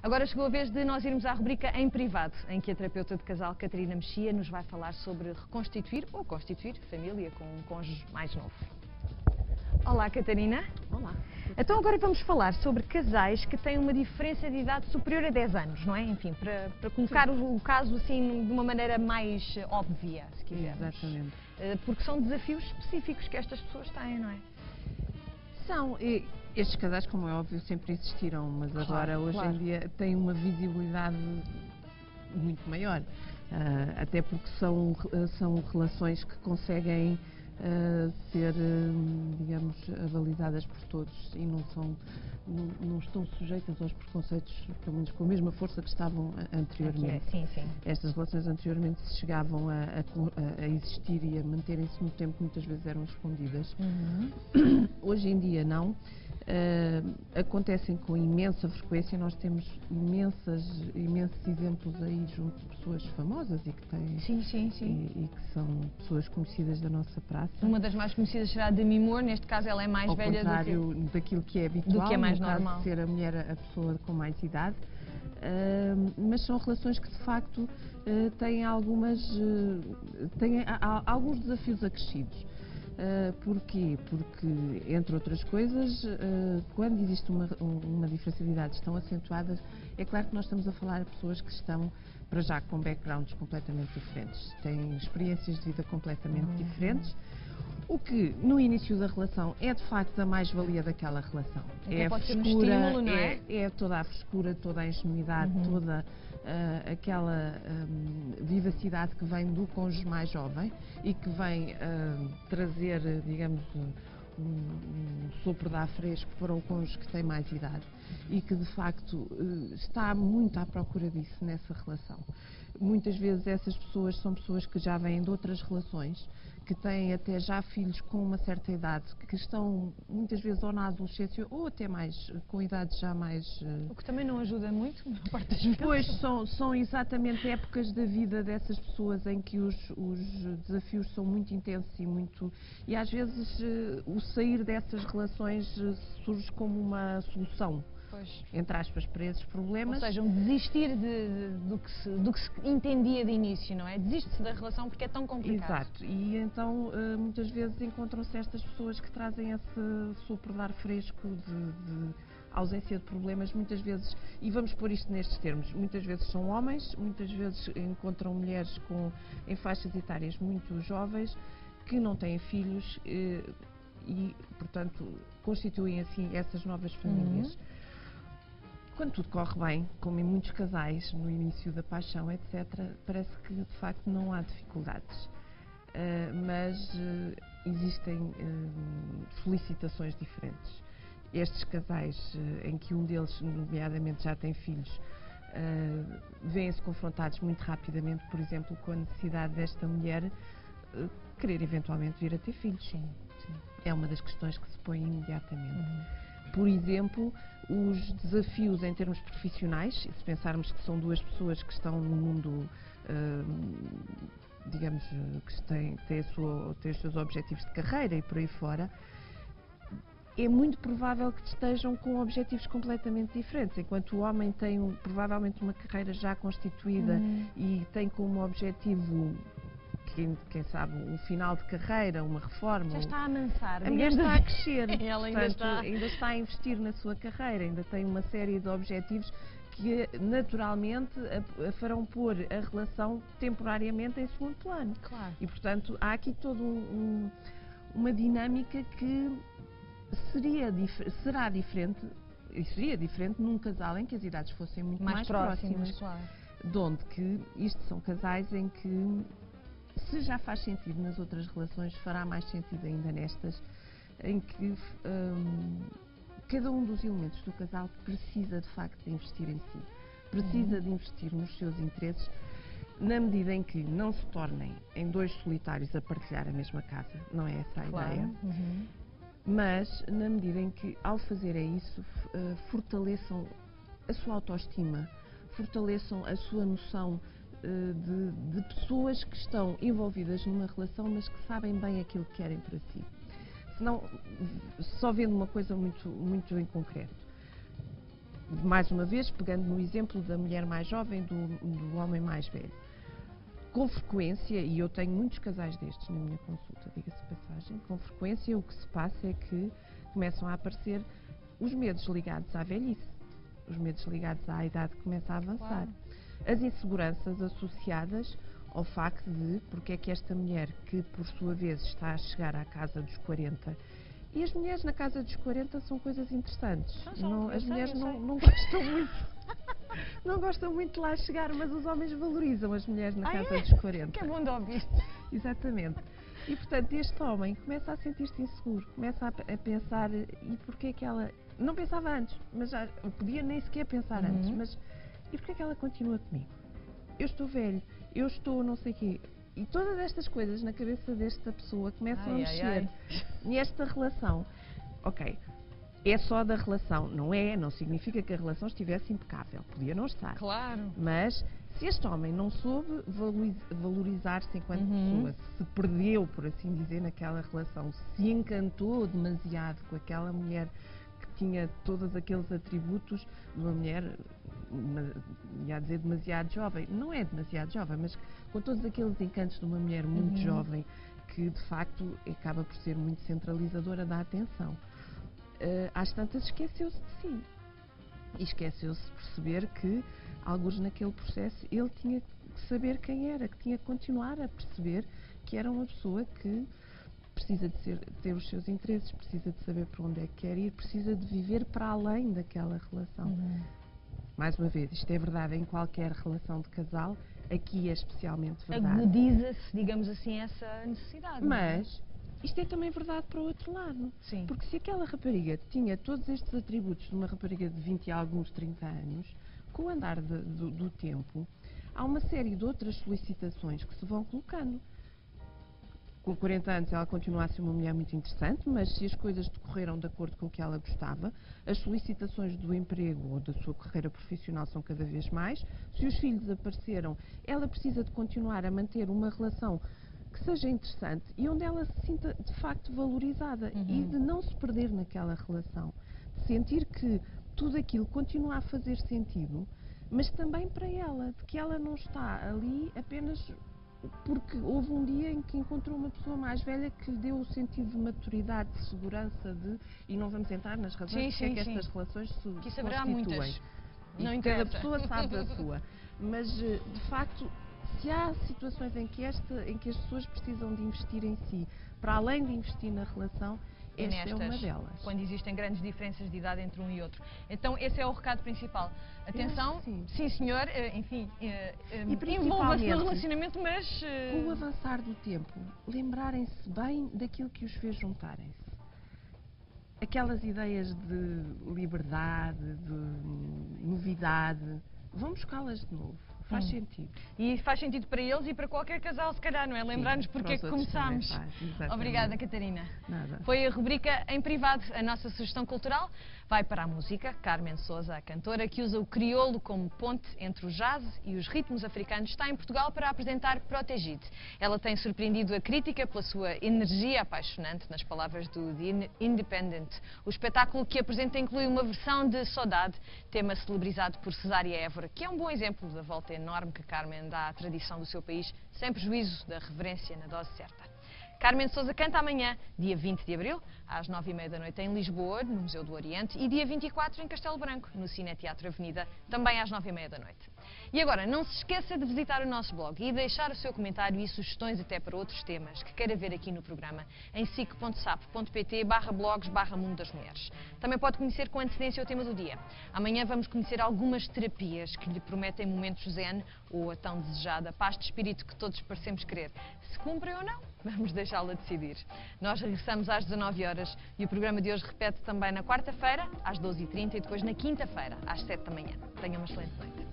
Agora chegou a vez de nós irmos à rubrica Em Privado, em que a terapeuta de casal Catarina Mexia nos vai falar sobre reconstituir ou constituir família com um cônjuge mais novo. Olá, Catarina. Olá. Então agora vamos falar sobre casais que têm uma diferença de idade superior a 10 anos, não é? Enfim, para colocar o caso assim de uma maneira mais óbvia, se quisermos. Exatamente. Porque são desafios específicos que estas pessoas têm, não é? São, estes casais, como é óbvio, sempre existiram, mas agora, hoje em dia, têm uma visibilidade muito maior. Até porque são relações que conseguem ser, digamos, avalizadas por todos e não estão sujeitas aos preconceitos, pelo menos com a mesma força que estavam anteriormente. Sim, sim. Estas relações anteriormente, se chegavam a existir e a manterem-se no tempo, muitas vezes eram escondidas. Hoje em dia não. Acontecem com imensa frequência. Nós temos imensos exemplos aí junto de pessoas famosas e que têm Sim. e que são pessoas conhecidas da nossa praça. Uma das mais conhecidas será a Demi Moore, neste caso ela é mais Ao velha contrário daquilo que é habitual, do que é mais no caso normal. de ser a mulher a pessoa com mais idade. Mas são relações que de facto têm alguns desafios acrescidos. Porquê? Porque, entre outras coisas, quando existe uma diferença de idades tão acentuadas, é claro que nós estamos a falar de pessoas que estão, para já, com backgrounds completamente diferentes, têm experiências de vida completamente diferentes, o que, no início da relação, é de facto a mais-valia daquela relação. Até É pode ser um frescura, estímulo, não é? é toda a frescura, toda a ingenuidade, toda aquela vivacidade que vem do cônjuge mais jovem e que vem trazer, digamos, um sopro de ar fresco para o cônjuge que tem mais idade e que de facto está muito à procura disso nessa relação. Muitas vezes essas pessoas são pessoas que já vêm de outras relações, que têm até já filhos com uma certa idade, que estão muitas vezes ou na adolescência ou até mais, com idades já mais... O que também não ajuda muito, na parte das vezes. Pois, são exatamente épocas da vida dessas pessoas em que os desafios são muito intensos e às vezes o sair dessas relações surge como uma solução. Pois. Entre aspas, para esses problemas. Ou seja, um desistir do que se entendia de início, não é? Desiste-se da relação porque é tão complicado. Exato, e então muitas vezes encontram-se estas pessoas que trazem esse sopro de ar fresco de ausência de problemas, muitas vezes, e vamos pôr isto nestes termos, muitas vezes são homens, muitas vezes encontram mulheres em faixas etárias muito jovens, que não têm filhos e, portanto, constituem assim essas novas famílias. Quando tudo corre bem, como em muitos casais, no início da paixão, etc., parece que de facto não há dificuldades. Mas existem solicitações diferentes. Estes casais em que um deles, nomeadamente, já tem filhos, vêm-se confrontados muito rapidamente, por exemplo, com a necessidade desta mulher querer eventualmente vir a ter filhos. Sim. É uma das questões que se põe imediatamente. Por exemplo, os desafios em termos profissionais, se pensarmos que são duas pessoas que estão no mundo, digamos, que têm os seus objetivos de carreira e por aí fora, é muito provável que estejam com objetivos completamente diferentes. Enquanto o homem tem provavelmente uma carreira já constituída e tem como objetivo, quem sabe, um final de carreira, uma reforma. Já está a amansar. A mulher está a crescer. Ela ainda está a investir na sua carreira, ainda tem uma série de objetivos que naturalmente a farão pôr a relação temporariamente em segundo plano. Claro. E, portanto, há aqui toda uma dinâmica que será diferente, e seria diferente num casal em que as idades fossem muito mais próximas. Claro. De onde que isto são casais em que, se já faz sentido nas outras relações, fará mais sentido ainda nestas, em que cada um dos elementos do casal precisa de facto de investir em si, precisa de investir nos seus interesses, na medida em que não se tornem em dois solitários a partilhar a mesma casa, não é essa a ideia, mas na medida em que, ao fazerem isso, fortaleçam a sua autoestima, fortaleçam a sua noção de pessoas que estão envolvidas numa relação, mas que sabem bem aquilo que querem para si. Senão, só vendo uma coisa muito em concreto. mais uma vez, pegando no exemplo da mulher mais jovem, do homem mais velho. Com frequência, e eu tenho muitos casais destes na minha consulta, diga-se de passagem, com frequência o que se passa é que começam a aparecer os medos ligados à velhice, os medos ligados à idade que começa a avançar. Claro. As inseguranças associadas ao facto de porque é que esta mulher, que por sua vez está a chegar à casa dos 40, e as mulheres na casa dos 40 são coisas interessantes. As mulheres não gostam muito. Não gostam muito de lá chegar, mas os homens valorizam as mulheres na casa dos 40. Que é bom de ouvir. Exatamente. E, portanto, este homem começa a sentir-se inseguro, começa a pensar, e porquê que ela... Não pensava antes, mas já podia nem sequer pensar antes, mas e porquê que ela continua comigo? Eu estou velho, eu estou não sei o quê. E todas estas coisas na cabeça desta pessoa começam a mexer nesta relação. Ok, é só da relação, não significa que a relação estivesse impecável, podia não estar. Claro. Mas se este homem não soube valorizar-se enquanto pessoa, se perdeu, por assim dizer, naquela relação, se encantou demasiado com aquela mulher que tinha todos aqueles atributos de uma mulher, ia dizer demasiado jovem, não é demasiado jovem, mas com todos aqueles encantos de uma mulher muito jovem, que de facto acaba por ser muito centralizadora da atenção. Às tantas esqueceu-se de si e esqueceu-se de perceber que, alguns naquele processo, ele tinha que saber quem era, que tinha que continuar a perceber que era uma pessoa que precisa de ter os seus interesses, precisa de saber para onde é que quer ir, precisa de viver para além daquela relação. Mais uma vez, isto é verdade em qualquer relação de casal, aqui é especialmente verdade. Agudiza-se, digamos assim, essa necessidade. Mas isto é também verdade para o outro lado. Sim. Porque se aquela rapariga tinha todos estes atributos de uma rapariga de 20 e alguns 30 anos, com o andar do tempo, há uma série de outras solicitações que se vão colocando. Com 40 anos ela continua a ser uma mulher muito interessante, mas se as coisas decorreram de acordo com o que ela gostava, as solicitações do emprego ou da sua carreira profissional são cada vez mais. Se os filhos apareceram, ela precisa de continuar a manter uma relação que seja interessante e onde ela se sinta de facto valorizada e de não se perder naquela relação. De sentir que tudo aquilo continua a fazer sentido, mas também para ela, de que ela não está ali apenas porque houve um dia em que encontrou uma pessoa mais velha que lhe deu o sentido de maturidade, de segurança, e não vamos entrar nas razões porque é que estas relações se que isso haverá constituem. muitas. E Não cada interessa. pessoa sabe a sua. Mas, de facto, se há situações em que as pessoas precisam de investir em si, para além de investir na relação, esta é uma delas. Quando existem grandes diferenças de idade entre um e outro. Então, esse é o recado principal. Atenção, sim senhor, enfim, envolva-se no relacionamento, mas... Com o avançar do tempo, lembrarem-se bem daquilo que os fez juntarem-se. Aquelas ideias de liberdade, de novidade, vão buscá-las de novo. Faz sentido. E faz sentido para eles e para qualquer casal, se calhar, não é? Lembrar-nos porque é que começámos. Obrigada, Catarina. Nada. Foi a rubrica Em Privado, a nossa sugestão cultural. Vai para a música. Carmen Sousa, a cantora, que usa o crioulo como ponte entre o jazz e os ritmos africanos, está em Portugal para apresentar Protegide. Ela tem surpreendido a crítica pela sua energia apaixonante, nas palavras do The Independent. O espetáculo que apresenta inclui uma versão de Saudade, tema celebrizado por Cesária Évora, que é um bom exemplo da volta enorme que Carmen dá à tradição do seu país, sem prejuízo da reverência na dose certa. Carmen Sousa canta amanhã, dia 20 de abril, às 9h30 da noite em Lisboa, no Museu do Oriente, e dia 24 em Castelo Branco, no Cine Teatro Avenida, também às 9h30 da noite. E agora, não se esqueça de visitar o nosso blog e deixar o seu comentário e sugestões até para outros temas que queira ver aqui no programa, em sic.sapo.pt/blogs/Mundo das Mulheres. Também pode conhecer com antecedência o tema do dia. Amanhã vamos conhecer algumas terapias que lhe prometem momentos zen ou a tão desejada paz de espírito que todos parecemos querer. Se cumprem ou não, vamos deixá-la decidir. Nós regressamos às 19h e o programa de hoje repete também na quarta-feira, às 12h30 e depois na quinta-feira, às 7 da manhã. Tenha uma excelente noite.